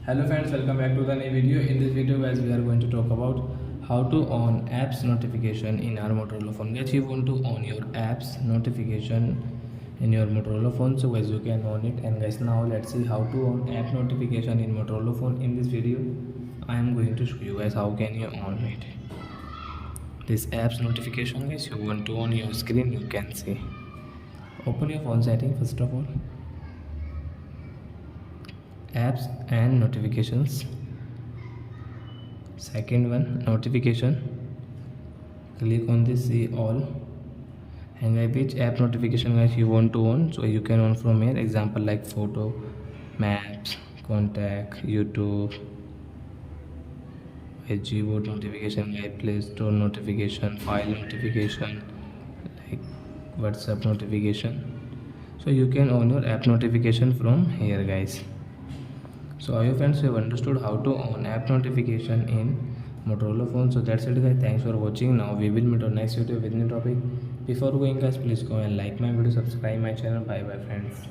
Hello friends, welcome back to the new video. In this video guys, we are going to talk about how to on apps notification in our Motorola phone. Guys, you want to on your apps notification in your Motorola phone, so guys you can on it. And guys, now let's see how to on app notification in Motorola phone. In this video I am going to show you guys how can you on it. This apps notification guys, you want to on your screen, you can see. Open your phone setting first of all, apps and notifications. Second one, notification. Click on this see all, and guys which app notification guys you want to on, so you can on from here. Example like photo, maps, contact, YouTube, Gboard notification, guys Play Store notification, file notification, like WhatsApp notification. So you can on your app notification from here guys. So I hope friends you have understood how to on app notification in Motorola phone. So that's it guys, thanks for watching. Now we will meet on next video with new topic. Before going guys, please go and like my video, subscribe my channel. Bye bye friends.